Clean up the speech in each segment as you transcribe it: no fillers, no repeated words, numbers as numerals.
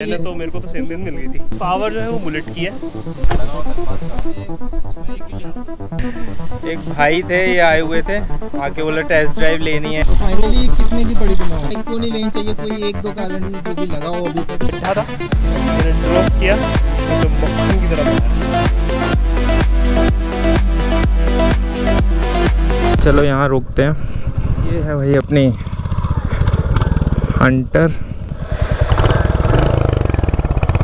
मैंने तो मेरे को तो सेम दिन मिल गई थी। पावर जो है वो बुलेट की है। एक भाई थे, ये आए हुए थे, आके बोले टेस्ट ड्राइव लेनी है। फाइनली कितने की पड़ी तुम्हें? क्यों नहीं लेनी चाहिए? कोई एक दो कारण जो भी लगा हो अभी तक। बैठा था, मैंने ड्रॉप किया तो मक्खन की तरफ। चलो यहाँ रुकते हैं। ये है भाई अपनी हंटर।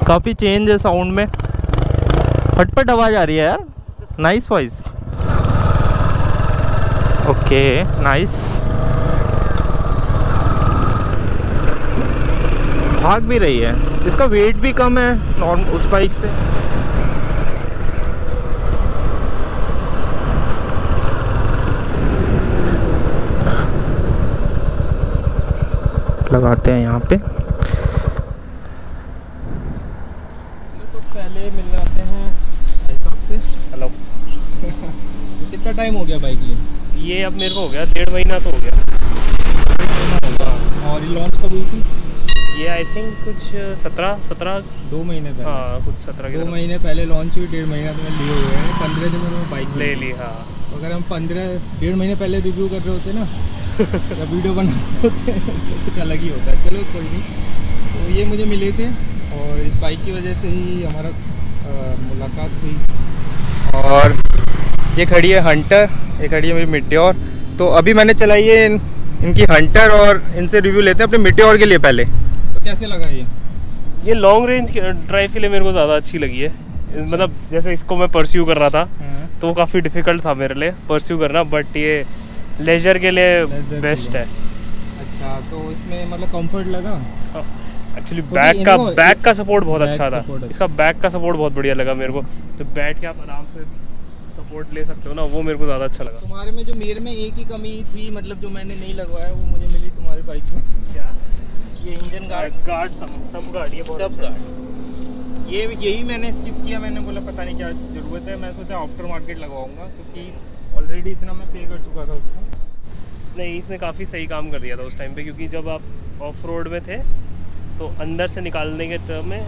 काफ़ी चेंज है साउंड में, फटफट आवाज़ आ रही है यार। Nice voice. Okay nice. भाग भी रही है, इसका वेट भी कम है नॉर्मल उस बाइक से। लगाते हैं यहाँ पे। तो पहले मिलने आते हैं भाई साहब से। हेलो। तो कितना टाइम हो गया बाइक लिए? ये अब मेरे को हो गया 1.5 महीना तो हो गया। और ये लॉन्च कब हुई थी? ये आई थिंक कुछ 17 2 महीने पहले। हाँ कुछ 17 के 2 महीने पहले लॉन्च हुई, 1.5 महीना तो मैं लिए हुए हैं। 15 दिनों में बाइक ले ली। हाँ तो अगर हम 1.5 महीने पहले रिव्यू कर रहे होते ना या वीडियो बना रहे होते तो कुछ अलग ही होता है। चलो कोई नहीं। तो ये मुझे मिले थे और इस बाइक की वजह से ही हमारा मुलाकात हुई। और ये खड़ी है हंटर, ये खड़ी है मेरी मिट्योर। तो अभी मैंने चलाई है इनकी हंटर और इनसे रिव्यू लेते हैं अपने मिट्योर के लिए पहले। तो कैसे लगा ये लॉन्ग रेंज ड्राइव के लिए मेरे को ज़्यादा अच्छी लगी है। मतलब जैसे इसको मैं परस्यू कर रहा था तो वो काफ़ी डिफ़िकल्ट था मेरे लिए परस्यू करना, बट ये लेजर के लिए बेस्ट है। अच्छा, तो इसमें मतलब कंफर्ट लगा? एक्चुअली बैक का सपोर्ट बहुत अच्छा था। इसका बैक का सपोर्ट बहुत बढ़िया लगा मेरे को। तो बैठ के आप आराम से सपोर्ट ले सकते हो ना, वो मेरे को ज़्यादा अच्छा लगा। तुम्हारे में जो मेरे में एक ही कमी थी, मतलब जो मैंने नहीं लगवाया वो मुझे मिली तुम्हारी बाइक में। क्या? ये इंजन गार्ड सब गार्ड, ये बहुत सब अच्छा गार्ड। यही मैंने स्किप किया। मैंने बोला पता नहीं क्या ज़रूरत है, मैं सोचा आफ्टर मार्केट लगवाऊंगा क्योंकि ऑलरेडी इतना मैं पे कर चुका था उसमें। नहीं, इसने काफ़ी सही काम कर दिया था उस टाइम पे, क्योंकि जब आप ऑफ रोड में थे तो अंदर से निकालने के टर्म में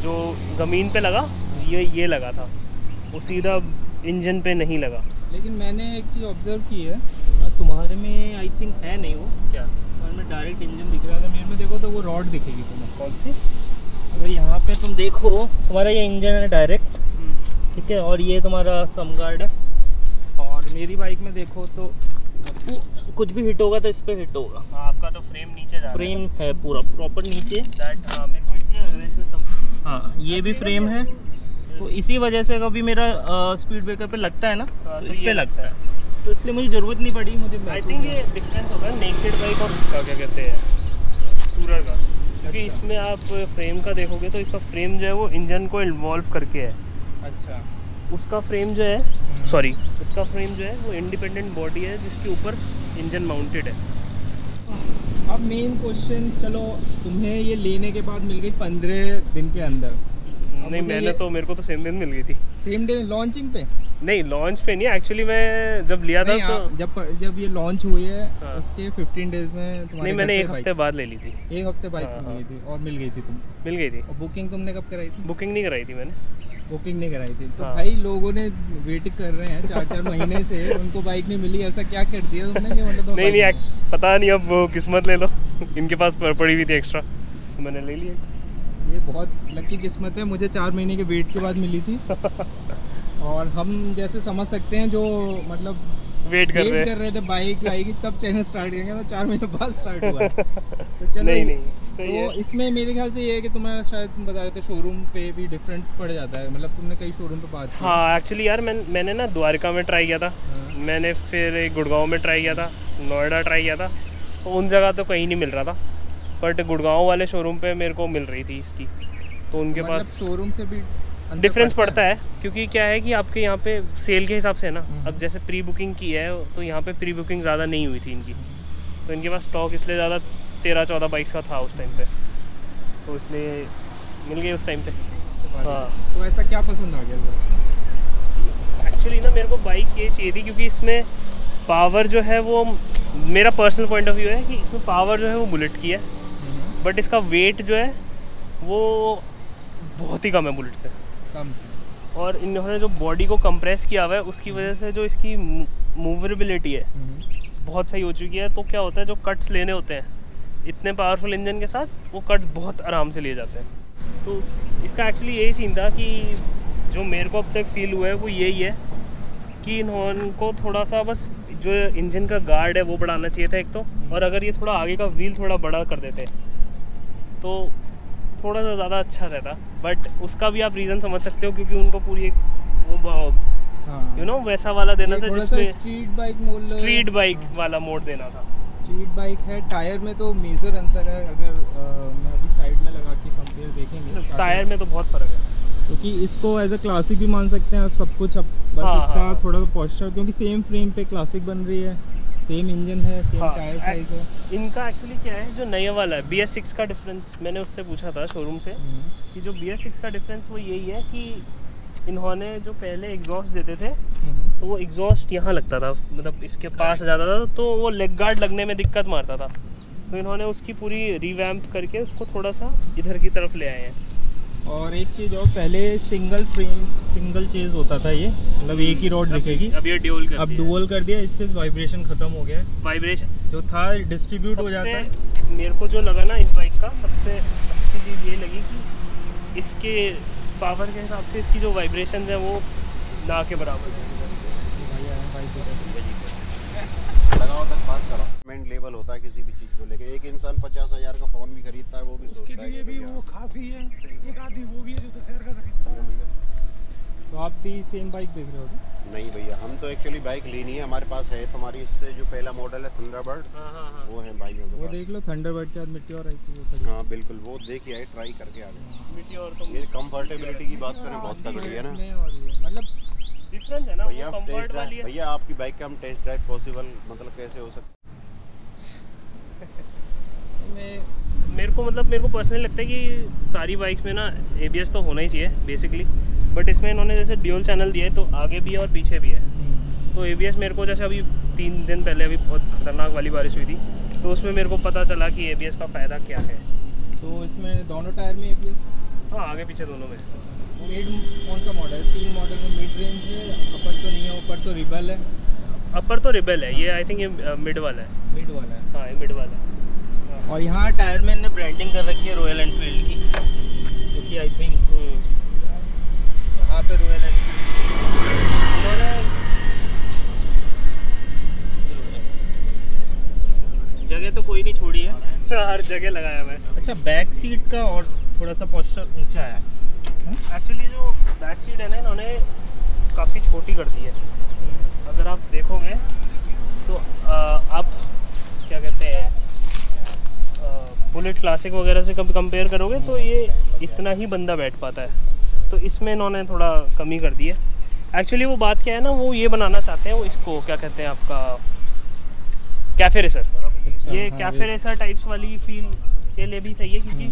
जो ज़मीन पे लगा ये लगा था, वो सीधा इंजन पे नहीं लगा। लेकिन मैंने एक चीज़ ऑब्जर्व की है, तुम्हारे में आई थिंक है नहीं वो। क्या? तुम्हारे में डायरेक्ट इंजन दिख रहा है। मेरे में देखो तो वो रॉड दिखेगी तुम्हें। कौन सी? अगर यहाँ पे तुम देखो, तुम्हारा ये इंजन है डायरेक्ट, ठीक है, और ये तुम्हारा सम गार्ड है। और मेरी बाइक में देखो तो कुछ भी हिट होगा तो इस पे हिट होगा। आपका तो फ्रेम नीचे जा रहा है। फ्रेम है पूरा प्रॉपर नीचे। मेरे को इसमें हाँ, ये भी फ्रेम है। तो इसी वजह से कभी मेरा स्पीड ब्रेकर पे लगता है ना, तो इस पे लगता है। तो इसलिए मुझे ज़रूरत नहीं पड़ी। मुझे आई थिंक ये डिफरेंस होगा नेकेड बाइक और उसका क्या कहते हैं टूरर का, क्योंकि अच्छा। इसमें आप फ्रेम का देखोगे तो इसका फ्रेम जो है वो इंजन को इन्वॉल्व करके है। अच्छा। उसका फ्रेम जो है इसका फ्रेम जो है वो इंडिपेंडेंट बॉडी है जिसके ऊपर इंजन माउंटेड है। अब मेन क्वेश्चन, चलो तुम्हें ये लेने के बाद मिल गई 15 दिन के अंदर। नहीं, मेरे को तो सेम दिन मिल गई थी। सेम डे लॉन्चिंग पे? नहीं, लॉन्च पे नहीं। एक्चुअली मैं जब लिया था तो जब ये लॉन्च हुई है उसके 15 डेज में तुम्हारे नहीं, मैंने 1 हफ्ते बाद ले ली थी। 1 हफ्ते बाइक मिल गई थी और मिल गई थी। और बुकिंग तुमने कब कराई थी? बुकिंग नहीं कराई थी मैंने। बुकिंग नहीं कराई थी तो भाई लोगों ने वेट कर रहे हैं 4-4 महीने से, उनको बाइक नहीं मिली। ऐसा क्या कर दिया तुमने कि मतलब नहीं पता नहीं, अब वो किस्मत ले लो। इनके पास पड़ी हुई थी एक्स्ट्रा तो मैंने ले लिया। ये बहुत लकी किस्मत है। मुझे 4 महीने के वेट के बाद मिली थी। और हम जैसे समझ सकते हैं जो मतलब वेट कर रहे थे बाइक आएगी तब चैनल स्टार्ट करेंगे, तो 4 महीने बाद स्टार्ट हुआ। तो चलो नहीं सही तो है। इसमें मेरे ख्याल से ये है कि तुम्हारा, शायद तुम बता रहे थे शोरूम पे भी डिफरेंट पड़ जाता है। मतलब तुमने कई शोरूम पे बात की। हाँ, एक्चुअली यार मैंने ना द्वारका में ट्राई किया था। मैंने फिर एक गुड़गांव में ट्राई किया था, नोएडा ट्राई किया था। तो उन जगह तो कहीं नहीं मिल रहा था, बट गुड़गांव वाले शोरूम पे मेरे को मिल रही थी इसकी। तो उनके मतलब पास शोरूम से भी डिफरेंस पड़ता है, क्योंकि क्या है कि आपके यहाँ पे सेल के हिसाब से है ना। अब जैसे प्री बुकिंग की है तो यहाँ पे प्री बुकिंग ज़्यादा नहीं हुई थी इनकी, तो इनके पास स्टॉक इसलिए ज़्यादा 13-14 बाइक्स का था उस टाइम पे, तो इसलिए मिल गई उस टाइम पे। हाँ, तो ऐसा क्या पसंद आ गया? एक्चुअली ना मेरे को बाइक ये चाहिए थी क्योंकि इसमें पावर जो है वो, मेरा पर्सनल पॉइंट ऑफ व्यू है कि इसमें पावर जो है वो बुलेट की है, बट इसका वेट जो है वो बहुत ही कम है बुलेट से, कम है। और इन्होंने जो बॉडी को कंप्रेस किया हुआ है उसकी वजह से जो इसकी मूवेबिलिटी है बहुत सही हो चुकी है। तो क्या होता है, जो कट्स लेने होते हैं इतने पावरफुल इंजन के साथ, वो कट्स बहुत आराम से लिए जाते हैं। तो इसका एक्चुअली यही सीन था कि जो मेरे को अब तक फील हुआ है वो यही है कि इनको थोड़ा सा बस जो इंजन का गार्ड है वो बढ़ाना चाहिए था एक तो, और अगर ये थोड़ा आगे का व्हील थोड़ा बड़ा कर देते तो थोड़ा सा ज़्यादा अच्छा रहता। बट उसका भी आप रीज़न समझ सकते हो, क्योंकि उनको पूरी एक वो यू नो वैसा वाला देना था जिसमें स्ट्रीट बाइक वाला मोड देना था। स्ट्रीट बाइक है, टायर में तो मेजर अंतर है। अगर मैं अभी साइड में लगा के कंपेयर देखेंगे टायर में तो बहुत फ़र्क है, क्योंकि इसको एज अ क्लासिक भी मान सकते हैं आप सब कुछ। अब बस इसका थोड़ा सा पोस्चर, क्योंकि सेम फ्रेम पे क्लासिक बन रही है, सेम इंजन है, सेम टायर साइज है। इनका एक्चुअली क्या है, जो नया वाला है BS6 का डिफरेंस मैंने उससे पूछा था शोरूम से कि जो BS6 का डिफरेंस वो यही है कि इन्होंने जो पहले एग्जॉस्ट देते थे तो वो एग्जॉस्ट यहाँ लगता था, मतलब इसके पास जाता था, तो वो लेग गार्ड लगने में दिक्कत मारता था। तो इन्होंने उसकी पूरी रिवैम्प करके उसको थोड़ा सा इधर की तरफ ले आए हैं। और एक चीज़ और, पहले सिंगल फ्रेम सिंगल चेज होता था, ये मतलब एक ही रॉड दिखेगी। अब ये ड्यूल कर दिया, इससे वाइब्रेशन खत्म हो गया है। वाइब्रेशन जो था डिस्ट्रीब्यूट हो जाता है। मेरे को जो लगा ना इस बाइक का सबसे अच्छी चीज़ ये लगी कि इसके पावर के हिसाब से इसकी जो वाइब्रेशन है वो ना के बराबर है। लगाओ तक बात करो, पेमेंट लेवल होता है किसी भी चीज़ को लेके। एक इंसान 50,000 का फ़ोन भी खरीदता है, वो भी उसके लिए भी वो काफ़ी है। एक आदमी वो भी है जो 10,000 का खरीदता है। तो आप भी सेम बाइक देख रहे हो? नहीं भैया, हम तो एक्चुअली बाइक लेनी है, हमारे पास है तो हमारी इससे जो पहला मॉडल है थंडरबर्ड, वो है भाई। वो देख लो, थंडरबर्ड के बाद मिट्योर आई थी। हाँ बिल्कुल, वो देखिए आए, ट्राई करके आ गए। मिट्योर तो ये कंफर्टेबिलिटी की बात करें बहुत तगड़ी है ना, मतलब डिफरेंस है ना भैया। वो कंफर्ट वाली है। भैया आपकी बाइक का हम टेस्ट ड्राइव पॉसिबल मतलब कैसे हो सकता? मेरे को पर्सनली लगता है कि सारी बाइक्स में ना ABS तो होना ही चाहिए बेसिकली, बट इसमें इन्होंने जैसे ड्यूल चैनल दिया है तो आगे भी है और पीछे भी है। तो ABS मेरे को जैसे अभी 3 दिन पहले अभी बहुत खतरनाक वाली बारिश हुई थी, तो उसमें मेरे को पता चला कि ABS का फ़ायदा क्या है। तो इसमें दोनों टायर में ABS? हाँ, आगे पीछे दोनों में। मिड कौन सा मॉडल है? 3 मॉडल में मिड रेंज है, अपर तो नहीं है, ऊपर तो रिबल है। अपर तो रिबल है, ये आई थिंक ये मिड वाला है। मिड वाला है, हाँ ये मिड वाला है। और यहाँ टायर में इन्होंने ब्रांडिंग कर रखी है रॉयल एनफील्ड की, क्योंकि आई थिंक यहाँ पे रॉयल एनफील्ड जगह तो कोई नहीं छोड़ी है, हर जगह लगाया हुआ है। अच्छा, बैक सीट का और थोड़ा सा पोस्चर ऊंचा है। एक्चुअली जो बैक सीट है ना, इन्होंने काफ़ी छोटी कर दी है। अगर आप देखोगे तो आप क्या कहते हैं, बुलेट क्लासिक वगैरह से कभी कंपेयर करोगे तो ये इतना ही बंदा बैठ पाता है, तो इसमें इन्होंने थोड़ा कमी कर दी है। एक्चुअली वो बात क्या है ना, वो ये बनाना चाहते हैं, वो इसको क्या कहते हैं आपका कैफे रेसर। ये कैफे रेसर टाइप्स वाली फील के लिए भी सही है, क्योंकि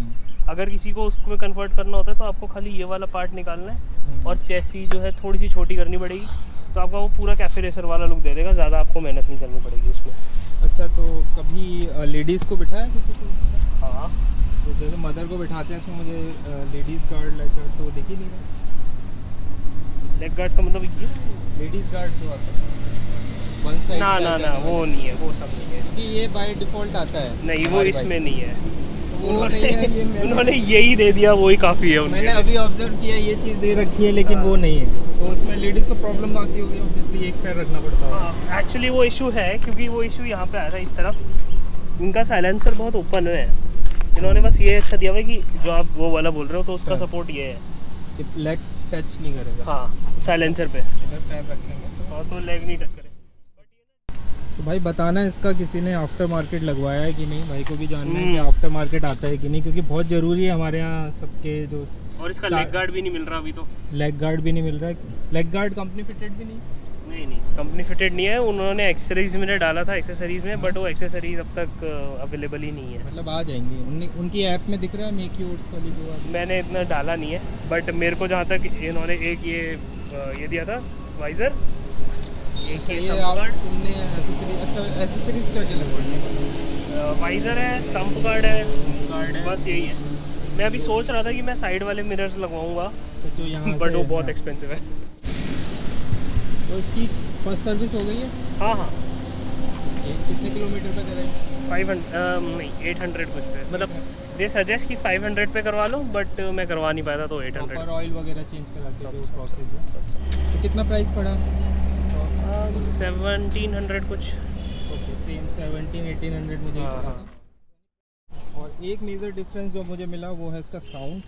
अगर किसी को उसको कन्वर्ट करना होता है तो आपको खाली ये वाला पार्ट निकालना है और चेसी जो है थोड़ी सी छोटी करनी पड़ेगी, तो आपका वो पूरा कैफे रेसर वाला लुक दे देगा, ज़्यादा आपको मेहनत नहीं करनी पड़ेगी उसमें। अच्छा, तो कभी लेडीज़ को बिठाया किसी को? हाँ, तो जैसे मदर को बिठाते हैं इसमें, मुझे लेडीज़ गार्ड लेग गार्ड तो दिख ही नहीं रहा। लेग गार्ड का मतलब ये लेडीज़ गार्ड जो आता है वन साइड, ना वो नहीं है, वो सब नहीं है इसमें। ये बाय डिफ़ॉल्ट आता है? नहीं, वो इसमें नहीं है, वो नहीं है। ये उन्होंने यही दे दिया, वही काफ़ी है उनके। मैंने अभी ऑब्जर्व किया, ये चीज़ दे रखी है, लेकिन वो नहीं है, तो उसमें लेडीज़ को प्रॉब्लम आती होगी, ऑब्वियसली एक पैर रखना पड़ता है। एक्चुअली वो इशू है, क्योंकि वो इशू यहाँ पे आया था इस तरफ। इनका साइलेंसर बहुत ओपन है, इन्होंने बस ये अच्छा दिया हुआ है कि जो आप वो वाला बोल रहे हो तो उसका सपोर्ट ये है, लेग टच नहीं करेगा। हाँ, साइलेंसर पे इधर पैर रखेंगे तो लेग नहीं टच करेगा। तो भाई बताना, इसका किसी ने आफ्टर मार्केट लगवाया है कि नहीं? भाई को भी जानना है कि आफ्टर मार्केट आता है कि नहीं, क्योंकि बहुत ज़रूरी है हमारे यहाँ सबके जो। और इसका लेग गार्ड भी नहीं मिल रहा अभी तो। लेग गार्ड भी नहीं मिल रहा है? लेग गार्ड कंपनी फिटेड भी नहीं? नहीं, कंपनी फिटेड नहीं है। उन्होंने एक्सेसरीज में डाला था, एक्सेसरीज में, बट वो एक्सेसरीज अब तक अवेलेबल ही नहीं है। मतलब आ जाएंगी उनकी ऐप में दिख रहा है मेक योर्स वाली जो। मैंने इतना डाला नहीं है, बट मेरे को जहाँ तक इन्होंने एक ये दिया था वाइज़र। अच्छा, ये आप तुमने एक्सेसरीज, अच्छा एक्सेसरीज क्या क्या लगवाई है? वाइज़र है, संप गार्ड है, बस यही है। मैं अभी सोच रहा था कि मैं साइड वाले मिरर्स लगवाऊंगा, जो यहाँ बट वो बहुत एक्सपेंसिव है। तो इसकी फर्स्ट सर्विस हो गई है? हाँ हाँ। कितने किलोमीटर पे करें? 500 नहीं 800 कुछ पे, मतलब दे सजेस्ट कि 500 पे करवा लो, बट मैं करवा नहीं पाया था तो 800। और ऑयल वगैरह चेंज कराते थे उस प्रोसेस में। तो कितना प्राइस पड़ा? 1700 कुछ। ओके, सेम 1700-1800 मुझे ही पड़ा था। और एक मेजर डिफरेंस जो मुझे मिला वो है इसका साउंड।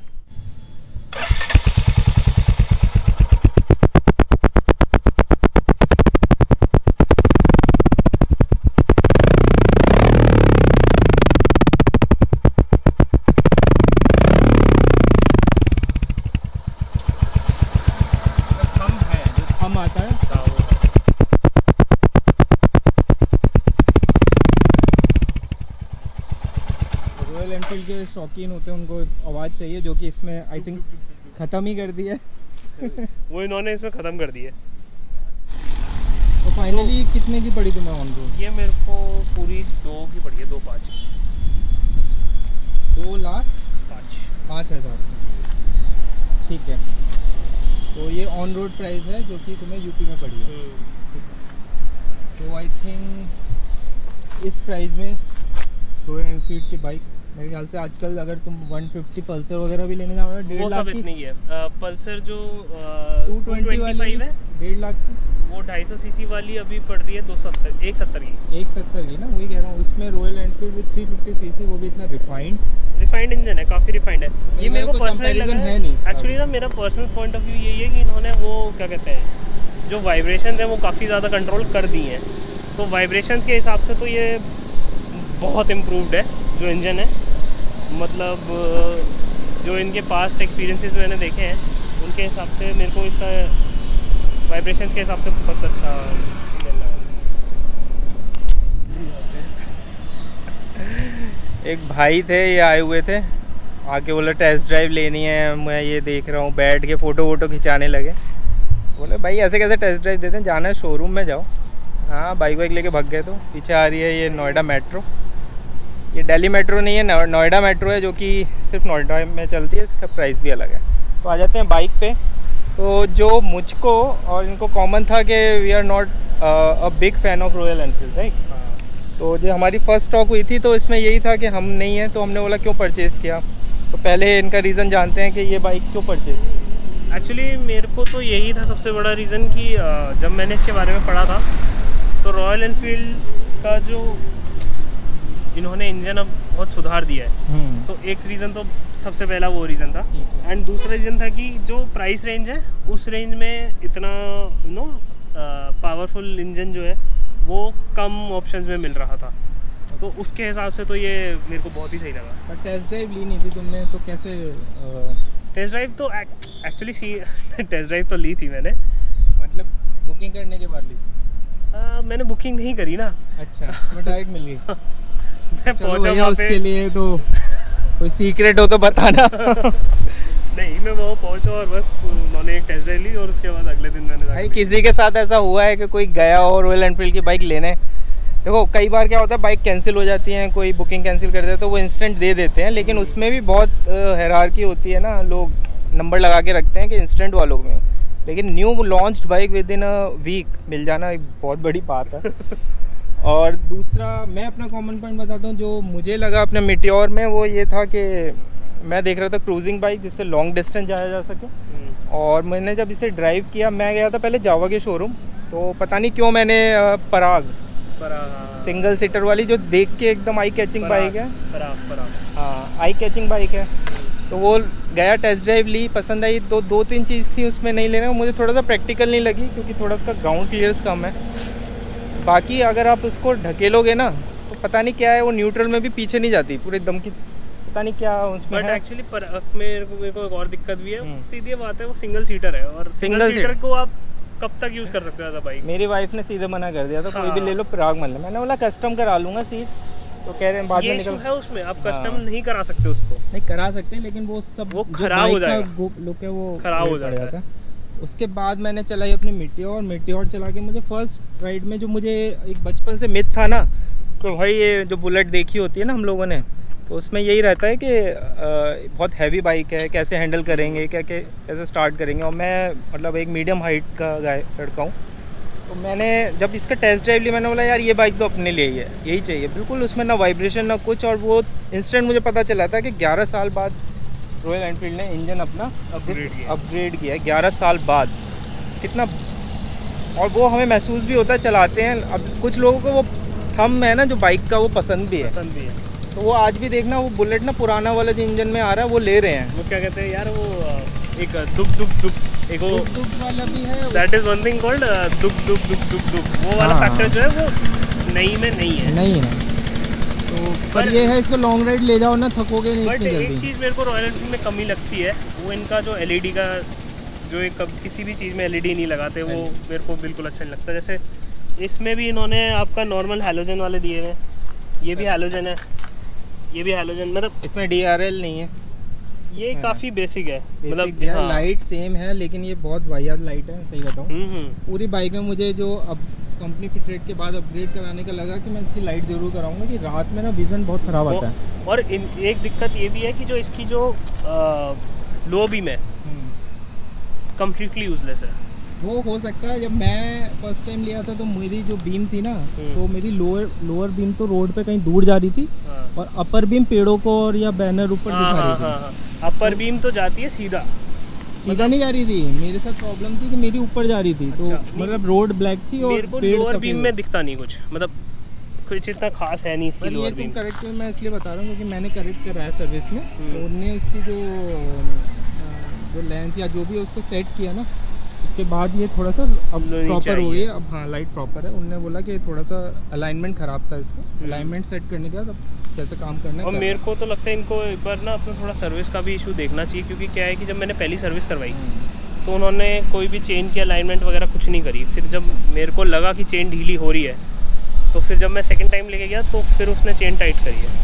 आता है रॉयल एनफील्ड के शौकीन होते हैं, उनको आवाज़ चाहिए, जो कि इसमें आई थिंक ख़त्म ही कर दी है। वो इन्होंने इसमें ख़त्म कर दी है। तो फाइनली कितने की पड़ी तुम्हें ऑन रोड? ये मेरे को पूरी 2 की पड़ी है, 2,500। 2,05,000। ठीक है, तो ये ऑन रोड प्राइस है जो कि तुम्हें यूपी में पड़ी है। तो आई थिंक इस प्राइस में रॉयल एनफील्ड की बाइक मेरे ख्याल से आजकल अगर तुम 150 पल्सर वगैरह भी लेने जाओ 1.5 लाख की। नहीं है पल्सर जो 220 वाली है 1.5 लाख की, वो 250 सीसी वाली अभी पड़ रही है 170 की। 170 की ना, वही कह रहा हूँ। इसमें रॉयल एनफील्ड विद 350 सीसी, वो भी इतना रिफाइंड इंजन है, काफ़ी रिफाइंड है। ये मेरे को पर्सनली है नहीं। एक्चुअली ना मेरा पर्सनल पॉइंट ऑफ व्यू यही है कि इन्होंने वो क्या कहते हैं, जो वाइब्रेशंस हैं वो काफ़ी ज़्यादा कंट्रोल कर दी हैं। तो वाइब्रेशंस के हिसाब से तो ये बहुत इम्प्रूव्ड है जो इंजन है। मतलब जो इनके पास्ट एक्सपीरियंसेस मैंने देखे हैं उनके हिसाब से मेरे को इसका वाइब्रेशंस के हिसाब से बहुत अच्छा इंजन लगा। एक भाई थे, ये आए हुए थे, आके बोले टेस्ट ड्राइव लेनी है, मैं ये देख रहा हूँ, बैठ के फ़ोटो वोटो खिंचाने लगे। बोले भाई ऐसे कैसे टेस्ट ड्राइव देते हैं, जाना है शोरूम में जाओ। हाँ, बाइक वाइक लेके भाग गए। तो पीछे आ रही है ये नोएडा मेट्रो। ये दिल्ली मेट्रो नहीं है, नोएडा मेट्रो है, जो कि सिर्फ नोएडा में चलती है। इसका प्राइस भी अलग है। तो आ जाते हैं बाइक पे। तो जो मुझको और इनको कॉमन था कि we are not a big fan of Royal Enfield, right. तो जो हमारी फर्स्ट टॉक हुई थी तो इसमें यही था कि हम नहीं हैं, तो हमने बोला क्यों परचेज़ किया। तो पहले इनका रीज़न जानते हैं कि ये बाइक क्यों परचेज़ की। एक्चुअली मेरे को तो यही था सबसे बड़ा रीज़न कि जब मैंने इसके बारे में पढ़ा था तो रॉयल एनफील्ड का जो इन्होंने इंजन अब बहुत सुधार दिया है। तो एक रीज़न तो सबसे पहला वो रीज़न था। एंड दूसरा रीज़न था कि जो प्राइस रेंज है उस रेंज में इतना पावरफुल इंजन जो है वो कम ऑप्शंस में मिल रहा था। तो उसके हिसाब से तो ये मेरे को बहुत ही सही लगा। पर टेस्ट ड्राइव ली नहीं थी तुमने, तो कैसे? टेस्ट ड्राइव तो एक्चुअली टेस्ट ड्राइव तो ली थी मैंने, मतलब बुकिंग करने के बाद ली थी? मैंने बुकिंग नहीं करी ना। अच्छा, मैं डायरेक्ट मिल गई। मैं पहुंचा वहाँ पे। उसके लिए तो कोई सीक्रेट हो तो बताना। नहीं, मैं वो पहुंचा और बस उन्होंने एक टेस्ट ड्राइव ली और उसके बाद अगले दिन मैंने भाई किसी के साथ ऐसा हुआ है कि कोई गया और रॉयल एनफील्ड की बाइक लेने, देखो कई बार क्या होता है बाइक कैंसिल हो जाती है, कोई बुकिंग कैंसिल कर देता है तो वो इंस्टेंट दे देते हैं, लेकिन उसमें भी बहुत हायरार्की होती है ना, लोग नंबर लगा के रखते हैं कि इंस्टेंट वालों में, लेकिन new launched bike within a week मिल जाना एक बहुत बड़ी बात है। और दूसरा मैं अपना कॉमन पॉइंट बताता हूँ जो मुझे लगा अपने मीटियोर में, वो ये था कि मैं देख रहा था क्रूजिंग बाइक जिससे लॉन्ग डिस्टेंस जाया जा सके, और मैंने जब इसे ड्राइव किया, मैं गया था पहले जावा के शोरूम, तो पता नहीं क्यों मैंने पराग सिंगल सीटर वाली जो देख के एकदम आई कैचिंग बाइक है, हाँ आई कैचिंग बाइक है, तो वो गया टेस्ट ड्राइव ली, पसंद आई, तो 2-3 चीज़ थी उसमें नहीं लेना, मुझे थोड़ा सा प्रैक्टिकल नहीं लगी क्योंकि थोड़ा सा ग्राउंड क्लियरेंस कम है। बाकी अगर आप उसको ढकेलोगे ना तो पता नहीं क्या है, वो न्यूट्रल में भी पीछे नहीं जाती, पूरे दम की पता नहीं क्या उसमें बट एक्चुअली मेरे को एक और दिक्कत भी है, सीधी बात है वो सिंगल सीटर है, और सिंगल सीटर को आप कब तक यूज़ कर सकते हो ऐसा बाइक। मेरी वाइफ ने सीधे मना कर दिया था, कोई भी ले लो पराग मत ले, मैंने बोला कस्टम करा लूँगा सीट, तो कह रहे हैं बाद में निकल है उसमें आप कस्टम नहीं करा सकते उसको, नहीं करा सकते, लेकिन वो सब वो खराब हो जाएगा, लुक है वो खराब हो जाता है। उसके बाद मैंने चलाई अपनी मीटियोर चला के, मुझे फर्स्ट राइड में जो मुझे एक बचपन से मिथ था ना तो भाई ये जो बुलेट देखी होती है ना हम लोगों ने तो उसमें यही रहता है कि बहुत हैवी बाइक है, कैसे हैंडल करेंगे, कैसे स्टार्ट करेंगे। और मैं मतलब एक मीडियम हाइट का लड़का हूँ, तो मैंने जब इसका टेस्ट ड्राइव लिया मैंने बोला यार ये बाइक तो अपने लिए ही है, यही चाहिए। बिल्कुल उसमें ना वाइब्रेशन ना कुछ, और वो इंस्टेंट मुझे पता चला था कि 11 साल बाद रॉयल एनफील्ड ने इंजन अपना अपग्रेड किया है, 11 साल बाद। कितना, और वो हमें महसूस भी होता है, चलाते हैं। अब कुछ लोगों को वो थंब है ना जो बाइक का, वो पसंद भी है। तो वो आज भी देखना, वो बुलेट ना पुराना वाला जो इंजन में आ रहा है वो ले रहे हैं। वो क्या कहते हैं यार, वो एक दुक एक वो वाला भी है, that is one thing called दुक। वो वाला फैक्टर जो है वो नई में नहीं है। तो पर ये है, इसको लॉन्ग राइड ले जाओ ना, थकोगे नहीं बट इतनी जल्दी। एक चीज़ मेरे को रॉयल एनफील्ड में कमी लगती है, वो इनका जो एलईडी का जो एक किसी भी चीज़ में एलईडी नहीं लगाते, वो मेरे को बिल्कुल अच्छा नहीं लगता। जैसे इसमें भी इन्होंने आपका नॉर्मल हैलोजन वाले दिए हुए हैं, ये भी हैलोजन है, ये भी हैलोजन, मतलब इसमें DRL नहीं है, ये काफ़ी बेसिक है। मतलब लाइट सेम है, लेकिन ये बहुत वाहियात लाइट है, सही बताऊँ। पूरी बाइक में मुझे जो अब कंपनी फिट रेट के बाद अपग्रेड कराने का लगा कि मैं इसकी लाइट ज़रूर कराऊंगा, कि रात में ना विज़न बहुत ख़राब आता है। और एक दिक्कत ये भी है कि जो इसकी जो लो बीम है कम्प्लीटली यूजलेस है। वो हो सकता है, जब मैं फर्स्ट टाइम लिया था तो मेरी जो बीम थी ना, तो मेरी लोअर बीम तो रोड पे कहीं दूर जा रही थी, और अपर बीम पेड़ों को और या बैनर ऊपर दिखा रही थी। अपर बीम तो जाती है सीधा नहीं जा रही थी। मेरे साथ प्रॉब्लम थी कि मेरी ऊपर जा रही थी, तो मतलब रोड ब्लैक थी और पेड़ लोअर बीम में दिखता नहीं कुछ, मतलब कुछ इतना खास है नहीं इसकी लोअर बीम। करेक्ट मैं इसलिए बता रहा हूँ क्योंकि मैंने करेक्ट कराया सर्विस में, तो उन्होंने उसकी जो लेंथ या जो भी उसको सेट किया ना, उसके बाद ये थोड़ा सा अब प्रॉपर हो गई। अब हाँ लाइट प्रॉपर है। उन्होंने बोला कि थोड़ा सा अलाइनमेंट ख़राब था इसका, अलाइनमेंट सेट करने के बाद अब कैसे काम करना है। और मेरे को तो लगता है इनको एक बार ना अपना थोड़ा सर्विस का भी इशू देखना चाहिए, क्योंकि क्या है कि जब मैंने पहली सर्विस करवाई तो उन्होंने कोई भी चेन की अलाइनमेंट वगैरह कुछ नहीं करी। फिर जब मेरे को लगा कि चेन ढीली हो रही है, तो फिर जब मैं सेकंड टाइम लेके गया तो फिर उसने चेन टाइट करी है।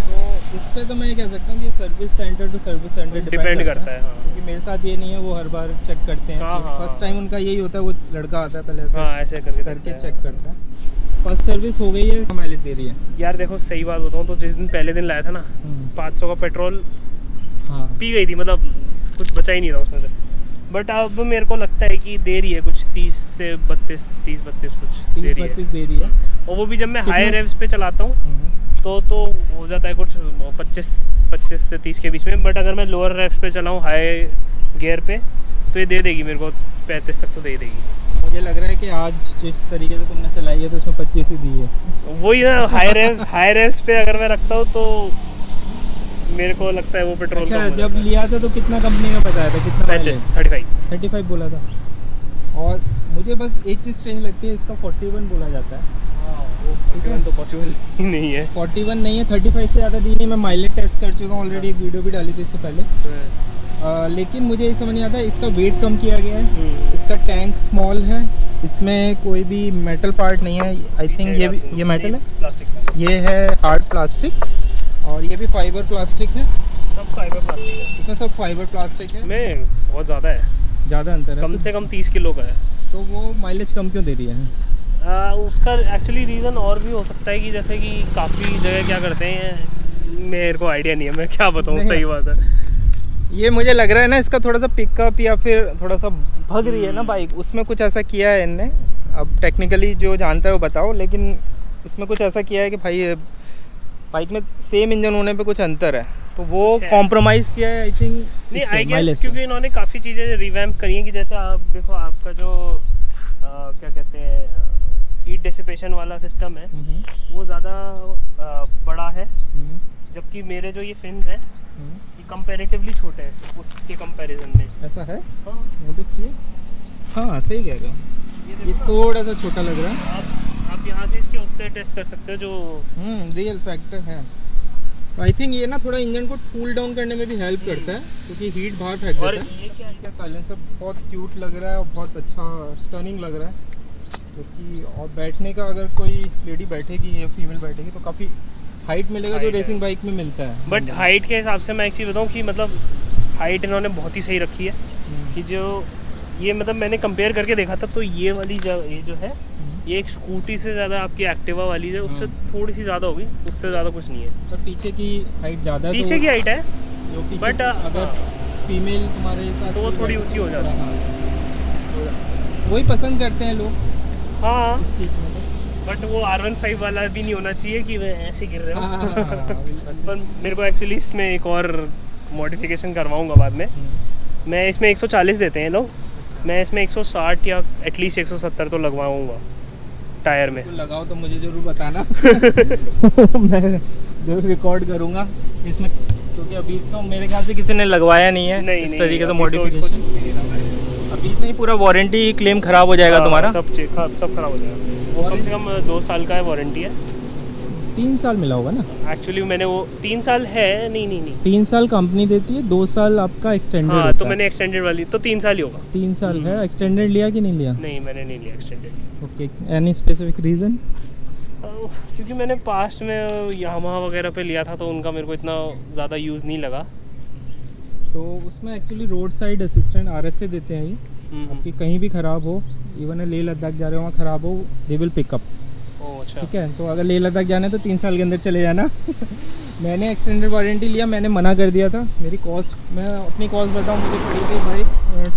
तो इस पर तो मैं ये कह सकता हूँ कि service centre to service centre depend करता है। क्योंकि मेरे साथ ये नहीं है, वो हर बार चेक करते हैं। फर्स्ट टाइम उनका यही होता है, वो लड़का आता है पहले ऐसे करके चेक करता है। फर्स्ट सर्विस हो गई है, माइलेज दे रही है यार। देखो सही बात बताऊँ तो जिस दिन पहले दिन लाया था ना, 500 का पेट्रोल पी गई थी, मतलब कुछ बचा ही नहीं था उसमें से। बट अब मेरे को लगता है कि दे रही है कुछ 30 से 32 कुछ 30-32 दे रही है। और वो भी जब मैं हाई रेव्स पे चलाता हूँ तो हो जाता है कुछ 25 से 30 के बीच में। बट अगर मैं लोअर रेव्स पे चलाऊँ हाई गियर पे तो ये दे देगी मेरे को 35 तक तो दे देगी। मुझे लग रहा है कि आज जिस तरीके से तुमने चलाई है तो उसमें 25 ही दी है। वही ना, हाई रेव्स पे अगर मैं रखता हूँ तो मेरे को लगता है वो पेट्रोल। अच्छा, जब लिया था तो कितना कंपनी का बताया था, कितना 35 बोला था। और मुझे बस एक चीज़ स्ट्रेंज लगती है, इसका 41 बोला जाता है। 41 तो पॉसिबल ही नहीं है। 41 नहीं है, 35 से ज़्यादा दी नहीं। मैं माइलेज टेस्ट कर चुका हूँ ऑलरेडी, एक वीडियो भी डाली थी इससे पहले। लेकिन मुझे ये समझ नहीं आता, इसका वेट कम किया गया है, इसका टैंक स्मॉल है, इसमें कोई भी मेटल पार्ट नहीं है। आई थिंक ये मेटल है, प्लास्टिक, ये है हार्ड प्लास्टिक, और ये भी फाइबर प्लास्टिक है। सब फाइबर प्लास्टिक है इसमें, सब फाइबर प्लास्टिक है। में बहुत ज़्यादा है, ज़्यादा अंतर है, कम से कम 30 किलो का है। तो वो माइलेज कम क्यों दे रही है? उसका एक्चुअली रीज़न और भी हो सकता है कि जैसे कि काफ़ी जगह क्या करते हैं, मेरे को आइडिया नहीं है, मैं क्या बताऊँ। सही बात है। ये मुझे लग रहा है ना, इसका थोड़ा सा पिकअप या फिर थोड़ा सा भग रही है ना बाइक, उसमें कुछ ऐसा किया है इनने। अब टेक्निकली जो जानता है वो बताओ, लेकिन इसमें कुछ ऐसा किया है कि भाई बाइक में सेम इंजन होने पे कुछ अंतर है, तो वो कॉम्प्रोमाइज़ किया है आई थिंक। नहीं, आई गेस क्योंकि इन्होंने काफ़ी चीज़ें रिवैम्प करी हैं कि जैसे आप देखो, आपका जो क्या कहते हैं हीट डिसिपेशन वाला सिस्टम है वो ज़्यादा बड़ा है, जबकि मेरे जो ये फिन्स हैं ये कंपैरेटिवली छोटे हैं उसके कंपैरिजन में। ऐसा है? हाँ, नोटिस किया। हाँ, सही कह रहे हो, ये थोड़ा सा छोटा लग रहा है। आप यहाँ से इसके उससे टेस्ट कर सकते हो जो रियल फैक्टर है। तो आई थिंक ये ना थोड़ा इंजन को कूल डाउन करने में भी हेल्प करता है, क्योंकि हीट बाहर फेंक देता है। ये क्या साइलेंसर बहुत क्यूट लग रहा है और बहुत अच्छा स्टनिंग लग रहा है, क्योंकि और बैठने का अगर कोई लेडी बैठेगी या फीमेल बैठेगी तो काफ़ी हाइट मिलेगा जो रेसिंग बाइक में मिलता है। बट हाइट के हिसाब से मैं एक चीज़ बताऊँ कि मतलब हाइट इन्होंने बहुत ही सही रखी है कि जो ये मतलब मैंने कंपेयर करके देखा था, तो ये वाली ये जो है ये एक स्कूटी से ज़्यादा आपकी एक्टिवा वाली है, उससे थोड़ी सी ज़्यादा होगी, उससे ज़्यादा कुछ नहीं है। पर पीछे की हाइट ज़्यादा है, पीछे की हाइट है, जो पीछे बट अगर फीमेल तुम्हारे साथ तो वो थोड़ी ऊंची हो जाती है। वही पसंद करते हैं लोग हाँ, इस चीज़ में। बट वो R15 वाला भी नहीं होना चाहिए कि मैं ऐसे गिर रहा हूँ। हाँ, पर मेरे को एक्चुअली इसमें एक और मॉडिफिकेशन करवाऊंगा बाद में। मैं इसमें 140 देते हैं लोग, मैं इसमें 160 या एटलीस्ट 170 तो लगवाऊंगा टायर में। तो लगाओ तो मुझे ज़रूर बताना। मैं जरूर रिकॉर्ड करूँगा इसमें, क्योंकि अभी तो मेरे ख्याल से किसी ने लगवाया नहीं है नहीं, इस तरीके से अभी मॉडिफिकेशन। तो इसको अभी नहीं, पूरा वारंटी क्लेम खराब हो जाएगा तुम्हारा। सब खराब हो जाएगा। कम से कम 2 साल का है वारंटी है। 3 साल मिला होगा ना एक्चुअली मैंने वो 3 साल है, नहीं 3 साल कंपनी देती है, 2 साल आपका एक्सटेंडेड हाँ, होता तो है। मैंने एक्सटेंडेड वाली तो 3 साल ही होगा। 3 साल है। एक्सटेंडेड लिया कि नहीं लिया? नहीं, मैंने नहीं लिया extended. Okay, any specific reason? क्योंकि मैंने पास्ट में यामाहा वगैरह पे लिया था, तो उनका मेरे को इतना ज़्यादा यूज़ नहीं लगा। तो उसमें actually road side assistant RS से देते हैं ये। आपकी कहीं भी ख़राब हो, इवन लेह लद्दाख जा रहे हो वहाँ ख़राब हो, दे विल पिकअप। अच्छा, ठीक है, तो अगर लेह लद्दाख जाना है तो 3 साल के अंदर चले जाना। मैंने एक्सटेंडेड वारंटी लिया, मैंने मना कर दिया था। मेरी कॉस्ट, मैं अपनी कॉस्ट बताऊँ, मुझे पड़ी थी बाइक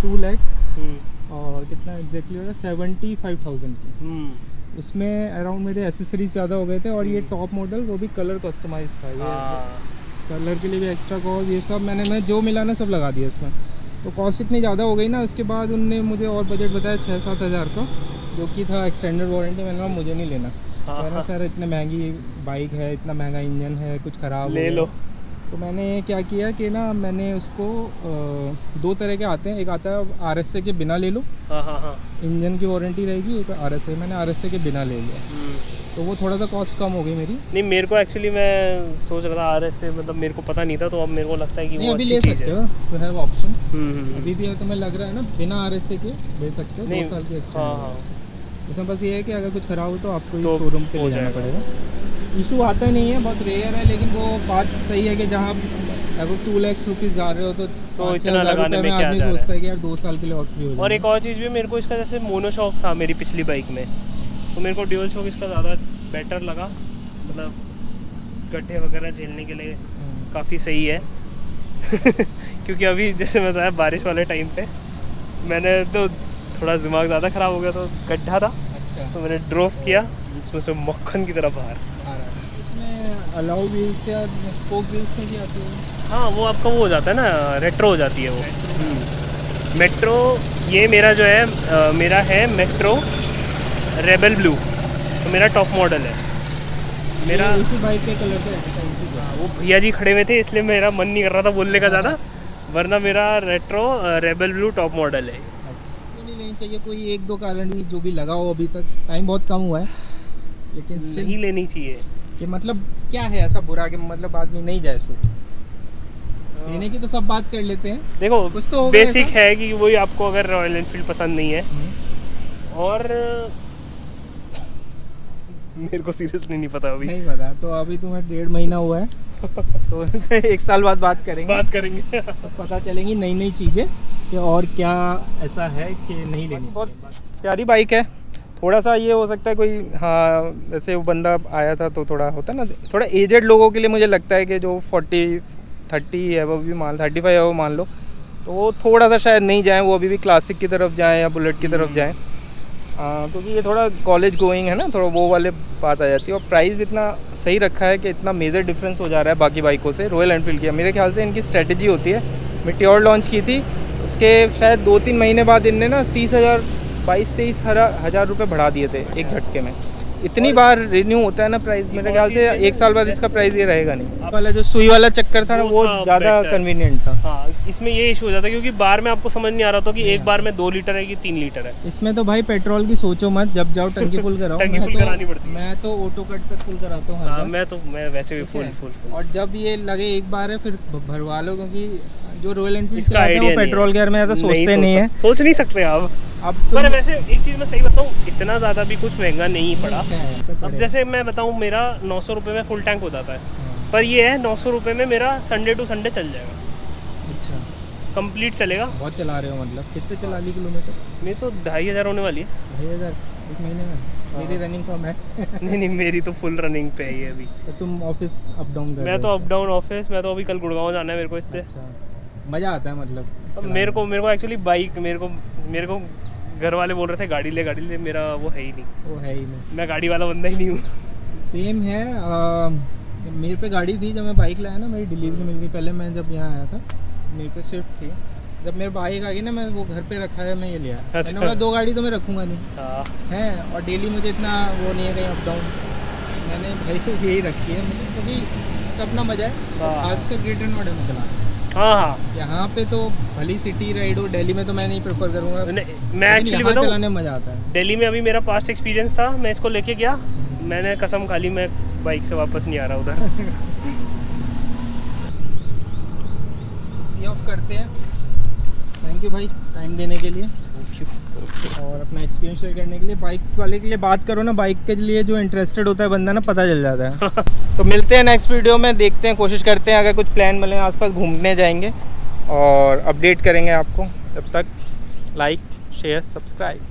2 लाख और कितना एग्जैक्टली होगा 75,000 की। उसमें अराउंड मेरे एसेसरीज ज़्यादा हो गए थे, और ये टॉप मॉडल वो भी कलर कस्टमाइज था। ये कलर के लिए भी एक्स्ट्रा कॉस्ट, ये सब मैं जो मिला ना सब लगा दिया इसमें। तो कॉस्ट इतनी ज़्यादा हो गई ना, उसके बाद उनने मुझे और बजट बताया 6-7 हज़ार का, जो कि था एक्सटेंडेड वारंटी। मैंने कहा मुझे नहीं लेना। मैंने सर इतने महंगी बाइक है, इतना महंगा इंजन है, कुछ ख़राब ले लो। तो मैंने क्या किया कि ना, मैंने उसको 2 तरह के आते हैं। एक आता है RSA के बिना ले लो, हाँ, इंजन की वारंटी रहेगी। एक RSA, मैंने RSA के बिना ले लिया, तो वो थोड़ा सा कॉस्ट कम हो गई मेरी। नहीं, मेरे को एक्चुअली मैं सोच रहा था RS से, मतलब मेरे को पता नहीं था, तो अब मेरे को लगता है कि नहीं, वो अभी अच्छी ले चीज़ सकते है। हो, तो है ऑप्शन। अभी भी तुम्हें लग रहा है ना, बिना RSA के ले सकते हो, 2 साल के एक्स्ट्रा। हाँ, उसमें बस ये है कि अगर कुछ ख़राब हो तो आपको ही तो शोरूम पे हो ले जाना जाएगा। पड़ेगा। इशू आता नहीं है, बहुत रेयर है, लेकिन वो बात सही है कि जहाँ अगर 2 लाख रुपीज़ जा रहे हो तो इतना 5,000 लगाने में क्या आदमी जा रहा है। सोचता है कि यार 2 साल के लिए ऑफ भी हो और जाए। एक और चीज़ भी, मेरे को इसका जैसे मोनोशॉक था मेरी पिछली बाइक में, तो मेरे को ड्यूल शॉक इसका ज़्यादा बेटर लगा। मतलब गड्ढे वगैरह झेलने के लिए काफ़ी सही है। क्योंकि अभी जैसे मैं बताया बारिश वाले टाइम पे मैंने तो थोड़ा दिमाग ज़्यादा ख़राब हो गया, तो गड्ढा था। अच्छा, तो मैंने ड्रोव किया, उसमें से मक्खन की तरह बाहर। आ रहा है। इसमें अलाउ व्हील्स या स्पोक व्हील्स में भी आती है? हाँ, वो आपका वो हो जाता है ना, रेट्रो हो जाती है वो। मेट्रो, ये मेरा जो है मेरा है मेट्रो रेबल ब्लू, तो मेरा टॉप मॉडल है। मेरा इसी बाइक के कलर से advertise भी किया। वो भैया जी खड़े हुए थे, इसलिए मेरा मन नहीं कर रहा था बोलने का ज़्यादा, वरना मेरा retro rebel blue top model है। नहीं लेनी चाहिए, कोई 1-2 कारण भी जो भी लगा हो। अभी तक टाइम बहुत कम हुआ है, लेकिन स्टिल नहीं लेनी चाहिए। कि मतलब क्या है ऐसा बुरा कि मतलब आदमी नहीं जाए शूट लेने की, तो सब बात कर लेते हैं। देखो, कुछ तो होगा बेसिक ऐसा? है कि वही आपको अगर रॉयल एनफील्ड पसंद नहीं है, और मेरे को सीरियसली नहीं पता अभी। नहीं पता, तो अभी तुम्हें 1.5 महीना हुआ है, तो 1 साल बाद बात करेंगे। तो पता चलेंगी नई नई चीज़ें कि और क्या ऐसा है कि नहीं लेनी। बहुत प्यारी बाइक है। थोड़ा सा ये हो सकता है कोई, हाँ जैसे वो बंदा आया था तो थोड़ा होता है ना, थोड़ा एजेड लोगों के लिए मुझे लगता है कि जो 40-30 है वो भी 35 है वो मान लो, तो वो थोड़ा सा शायद नहीं जाएं, वो अभी भी क्लासिक की तरफ जाएं या बुलेट की तरफ जाएं। क्योंकि ये थोड़ा कॉलेज गोइंग है ना, थोड़ा वो वाले बात आ जाती है। और प्राइस इतना सही रखा है कि इतना मेजर डिफरेंस हो जा रहा है बाकी बाइकों से रॉयल एनफील्ड की। मेरे ख्याल से इनकी स्ट्रेटजी होती है, मेटियोर लॉन्च की थी, उसके शायद 2-3 महीने बाद इनने ना 22-23 हज़ार रुपये बढ़ा दिए थे एक झटके में। इतनी बार रिन्यू होता है ना प्राइस, मेरे ख्याल से 1 साल बाद इसका प्राइस ये रहेगा नहीं। वाला जो सुई वाला चक्कर था ना, वो ज़्यादा कन्वीनियंट था। हाँ, इसमें ये इशू हो जाता है क्योंकि बार में आपको समझ नहीं आ रहा था कि एक बार में 2 लीटर है कि 3 लीटर है। इसमें तो भाई पेट्रोल की सोचो मत, जब जाओ टंकी फुल कराओ। टंकी फुल करानी पड़ती है। मैं तो ऑटो कट तक फुल कराता हूँ। हाँ, मैं वैसे भी फुल। और जब ये लगे एक बार है फिर भरवा लो, क्योंकि जो रॉयल एनफील्ड इसका चलाते हैं वो आइडिया पेट्रोल गेयर में ज़्यादा सोचते नहीं है। सोच नहीं सकते आप। अब पर वैसे एक चीज़ मैं सही बताऊँ, इतना ज़्यादा भी कुछ महंगा नहीं पड़ा। अब जैसे मैं बताऊँ, मेरा 900 रुपये में फुल टैंक हो जाता है, पर ये है 900 रुपये में मेरा संडे टू संडे चल जाएगा। अच्छा, कंप्लीट चलेगा। बहुत चला रहे हो मतलब? कितने चला ली किलोमीटर? मेरी तो 2500 होने वाली है। 2,500 एक महीने में? मेरी रनिंग कम है। नहीं मेरी तो फुल रनिंग पे है अभी। तो तुम ऑफिस अप डाउन कर? मैं तो अप डाउन ऑफिस, मैं तो अभी कल गुड़गांव जाना है मेरे को इससे। अच्छा, मज़ा आता है मतलब? मेरे को एक्चुअली बाइक, मेरे को घर वाले बोल रहे थे गाड़ी ले, मेरा वो है ही नहीं। वो है ही नहीं, मैं गाड़ी वाला बंदा ही नहीं हूँ। सेम है। मेरे पे गाड़ी थी जब मैं बाइक लाया ना, मेरी डिलीवरी मिल गई। पहले मैं जब यहाँ आया था मेरे पे स्विफ्ट थी, जब मेरे बाइक आ गई ना मैं वो घर पे रखा है, मैं ये लिया। अच्छा। मैंने बोला 2 गाड़ी तो मैं रखूँगा नहीं है, और डेली मुझे इतना वो नहीं है कहीं अप डाउन। मैंने भाई तो यही रखी है मतलब, क्योंकि इसका अपना मज़ा है, खासकर ग्रेटर नोएडा में चलाना। हाँ यहाँ पे तो भली सिटी राइड हो, दिल्ली में तो मैं नहीं प्रेफर करूँगा। मैं एक्चुअली बताऊँ, चलाने में मज़ा आता है। दिल्ली में अभी मेरा पास्ट एक्सपीरियंस था, मैं इसको लेके गया, मैंने कसम खा ली मैं बाइक से वापस नहीं आ रहा उधर। सी ऑफ करते हैं। थैंक यू भाई टाइम देने के लिए और अपना एक्सपीरियंस शेयर करने के लिए। बाइक वाले के लिए बात करो ना, बाइक के लिए जो इंटरेस्टेड होता है बंदा ना, पता चल जाता है। तो मिलते हैं नेक्स्ट वीडियो में, देखते हैं, कोशिश करते हैं अगर कुछ प्लान बने आसपास घूमने जाएंगे और अपडेट करेंगे आपको। तब तक लाइक शेयर सब्सक्राइब।